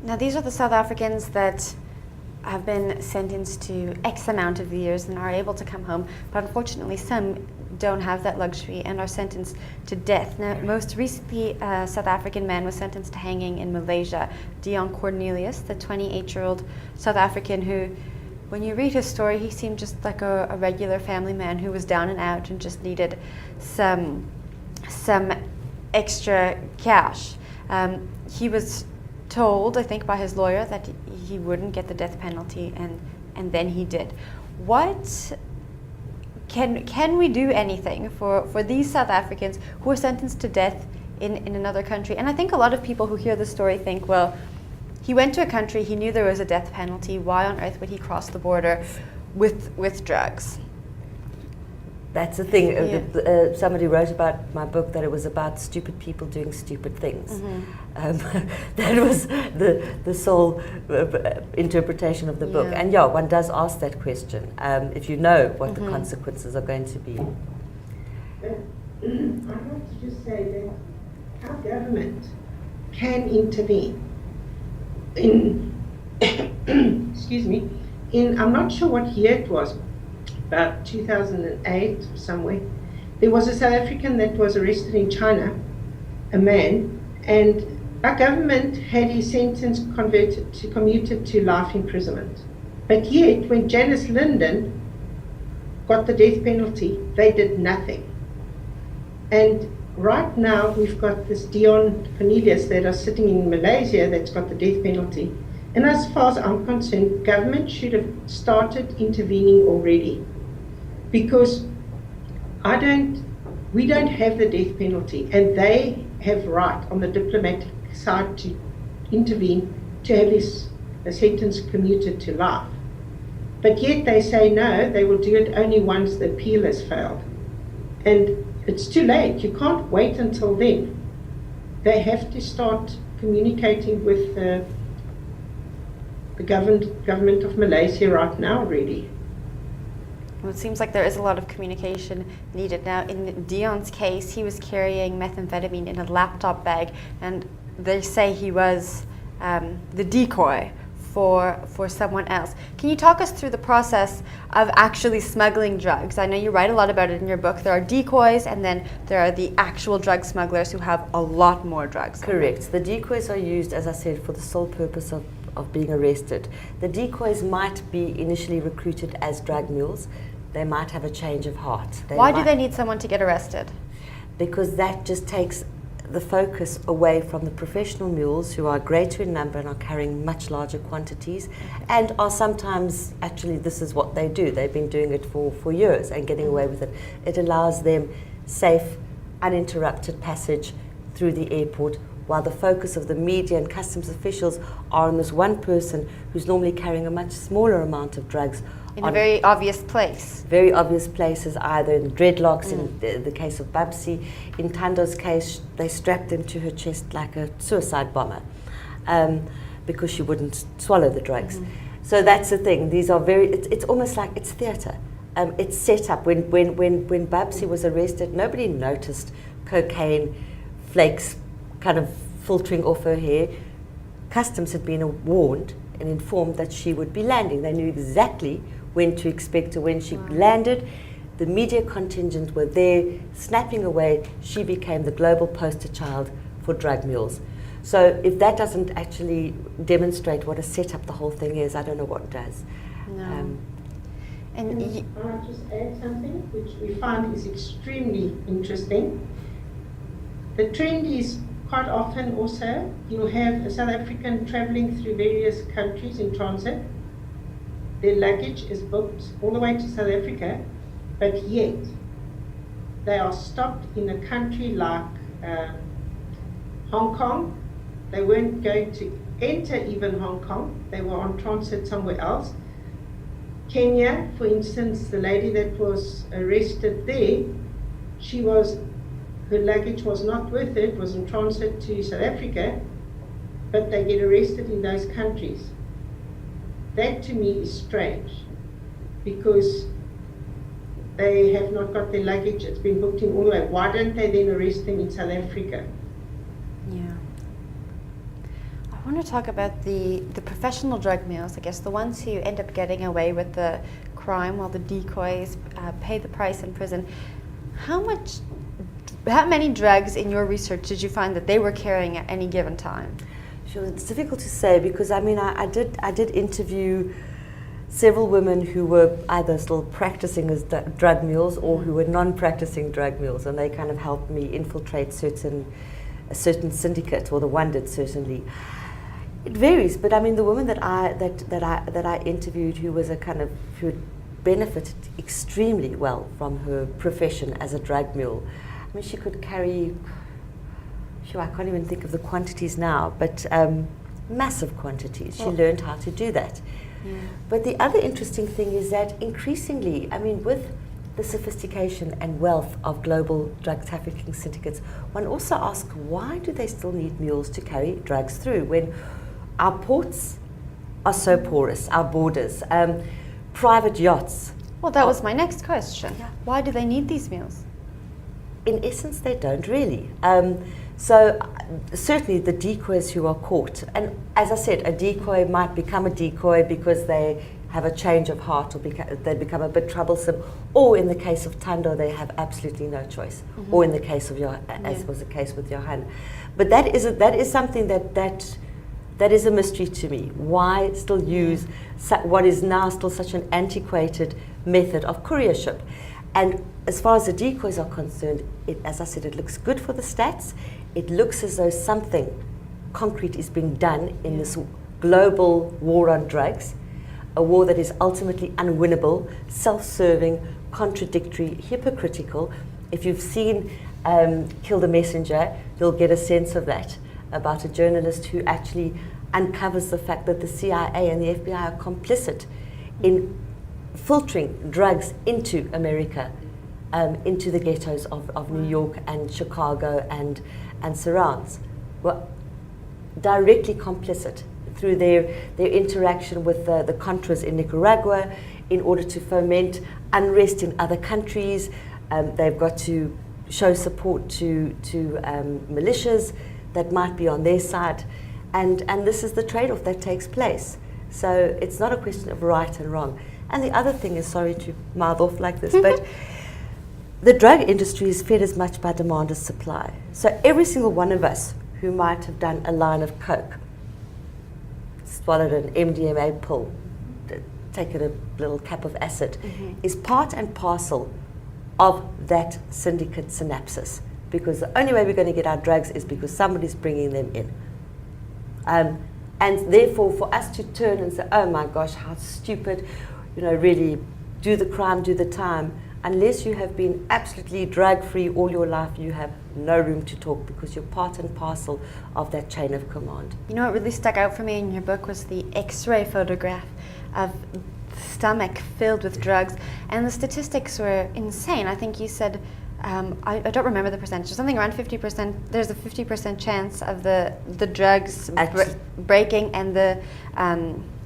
Now, these are the South Africans that have been sentenced to X amount of years and are able to come home, but unfortunately some don't have that luxury and are sentenced to death. Now, most recently, a South African man was sentenced to hanging in Malaysia, Dion Cornelius, the 28-year-old South African who, when you read his story, he seemed just like a regular family man who was down and out and just needed some extra cash. He was told, I think, by his lawyer that he wouldn't get the death penalty, and then he did. What can we do anything for these South Africans who are sentenced to death in another country? And I think a lot of people who hear the story think, well, he went to a country, he knew there was a death penalty, why on earth would he cross the border with drugs? That's the thing. Yeah. Somebody wrote about my book that it was about stupid people doing stupid things. Mm-hmm. That was the sole interpretation of the book. Yeah. And yeah, one does ask that question, if you know what the consequences are going to be. But I have to just say that our government can intervene in, excuse me, I'm not sure what year it was, about 2008 somewhere, there was a South African that was arrested in China, a man, and our government had his sentence commuted to life imprisonment. But yet, when Janice Linden got the death penalty, they did nothing. And right now, we've got this Dion Cornelius that are sitting in Malaysia that's got the death penalty. And as far as I'm concerned, government should have started intervening already. Because we don't have the death penalty, and they have right on the diplomatic side to intervene to have his sentence commuted to life. But yet they say no, they will do it only once the appeal has failed. And it's too late, you can't wait until then. They have to start communicating with the government of Malaysia right now already. Well, it seems like there is a lot of communication needed. Now, in Dion's case, he was carrying methamphetamine in a laptop bag, and they say he was the decoy for someone else. Can you talk us through the process of actually smuggling drugs? I know you write a lot about it in your book. There are decoys, and then there are the actual drug smugglers who have a lot more drugs. Correct. The decoys are used, as I said, for the sole purpose of being arrested. The decoys might be initially recruited as drug mules. They might have a change of heart. Why do they need someone to get arrested? Because that just takes the focus away from the professional mules, who are greater in number and are carrying much larger quantities, and are sometimes, actually this is what they do, they've been doing it for years and getting away with it. It allows them safe, uninterrupted passage through the airport, while the focus of the media and customs officials are on this one person who's normally carrying a much smaller amount of drugs. In a very obvious place. Very obvious places, either in dreadlocks, in the case of Babsi. In Tando's case, they strapped him to her chest like a suicide bomber, because she wouldn't swallow the drugs. So that's the thing. These are it's almost like it's theatre. It's set up. When Babsi was arrested, nobody noticed cocaine flakes kind of filtering off her hair. Customs had been warned and informed that she would be landing. They knew exactly when to expect her. When she landed, the media contingent were there, snapping away. She became the global poster child for drug mules. So if that doesn't actually demonstrate what a setup the whole thing is, I don't know what does. No. And I'll just add something which we find is extremely interesting. The trend is quite often also, you'll have a South African traveling through various countries in transit. Their luggage is booked all the way to South Africa, but yet they are stopped in a country like Hong Kong. They weren't going to enter even Hong Kong. They were on transit somewhere else. Kenya, for instance, the lady that was arrested there, her luggage was not with her, it was in transit to South Africa, but they get arrested in those countries. That to me is strange, because they have not got their luggage, it's been booked in all the way. Why don't they then arrest them in South Africa? Yeah. I want to talk about the professional drug mules, I guess, the ones who end up getting away with the crime while the decoys pay the price in prison. How many drugs in your research did you find that they were carrying at any given time? Sure, it's difficult to say because I mean I did interview several women who were either still practicing as drug mules or who were non-practicing drug mules, and they kind of helped me infiltrate a certain syndicate, or the one did certainly. It varies, but I mean the woman that I interviewed who had benefited extremely well from her profession as a drug mule. I mean, she could carry, I can't even think of the quantities now, but massive quantities. She learned how to do that. Yeah. But the other interesting thing is that increasingly, I mean, with the sophistication and wealth of global drug trafficking syndicates, one also asks, why do they still need mules to carry drugs through when our ports are so porous, our borders, private yachts? Well, that was my next question. Yeah. Why do they need these mules? In essence, they don't really. So certainly the decoys who are caught, and as I said, a decoy might become a decoy because they have a change of heart, or they become a bit troublesome, or in the case of Thando, they have absolutely no choice, or in the case of as was the case with Johan. But that is something that is a mystery to me. Why still use what is now still such an antiquated method of couriership? And as far as the decoys are concerned, as I said, it looks good for the stats. It looks as though something concrete is being done in this global war on drugs, a war that is ultimately unwinnable, self-serving, contradictory, hypocritical. If you've seen Kill the Messenger, you'll get a sense of that, about a journalist who actually uncovers the fact that the CIA and the FBI are complicit in filtering drugs into America, into the ghettos of New York and Chicago and surrounds. Well, directly complicit through their interaction with the Contras in Nicaragua in order to foment unrest in other countries. They've got to show support to militias that might be on their side. And this is the trade-off that takes place. So it's not a question of right and wrong. And the other thing is, sorry to mouth off like this, but the drug industry is fed as much by demand as supply. So every single one of us who might have done a line of coke, swallowed an MDMA pill, taken a little cap of acid, is part and parcel of that syndicate synapses. Because the only way we're going to get our drugs is because somebody's bringing them in. And therefore, for us to turn and say, oh my gosh, how stupid, really do the crime, do the time, unless you have been absolutely drug-free all your life, you have no room to talk because you're part and parcel of that chain of command. You know what really stuck out for me in your book was the X-ray photograph of the stomach filled with drugs, and the statistics were insane. I think you said, I don't remember the percentage, something around 50%. There's a 50% chance of the drugs breaking and the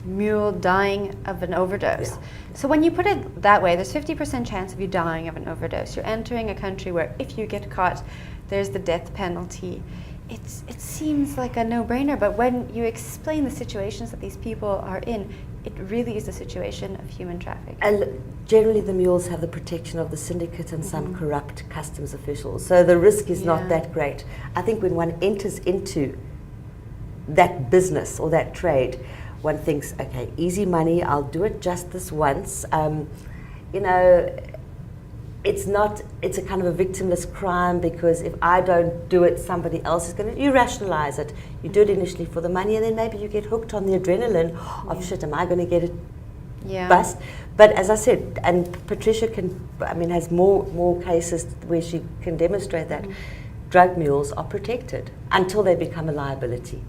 mule dying of an overdose. Yeah. So when you put it that way, there's 50% chance of you dying of an overdose. You're entering a country where if you get caught, there's the death penalty. It seems like a no-brainer, but when you explain the situations that these people are in, it really is a situation of human trafficking. And generally the mules have the protection of the syndicate and some corrupt customs officials. So the risk is not that great. I think when one enters into that business or that trade, one thinks, okay, easy money, I'll do it just this once. It's a kind of a victimless crime because if I don't do it, somebody else is going to, you rationalize it. You do it initially for the money and then maybe you get hooked on the adrenaline of shit, am I going to get it bust? But as I said, and Patricia has more cases where she can demonstrate that drug mules are protected until they become a liability.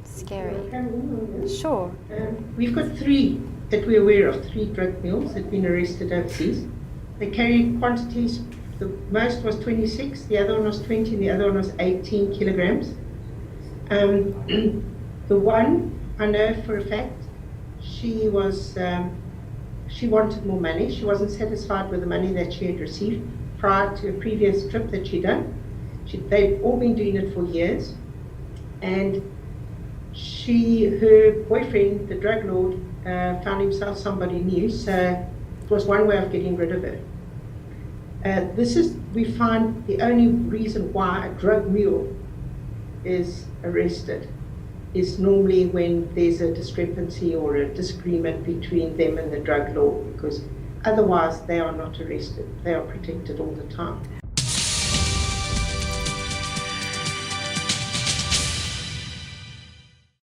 Scary. Cameron, Sure. we've got 3 that we're aware of, 3 drug mules that have been arrested overseas. They carry quantities, the most was 26, the other one was 20, and the other one was 18 kilograms. The one, I know for a fact, she wanted more money. She wasn't satisfied with the money that she had received prior to a previous trip that she'd done. They'd all been doing it for years, and her boyfriend, the drug lord, found himself somebody new, so it was one way of getting rid of her. This is, we find, the only reason why a drug mule is arrested is normally when there's a discrepancy or a disagreement between them and the drug lord, because otherwise they are not arrested. They are protected all the time.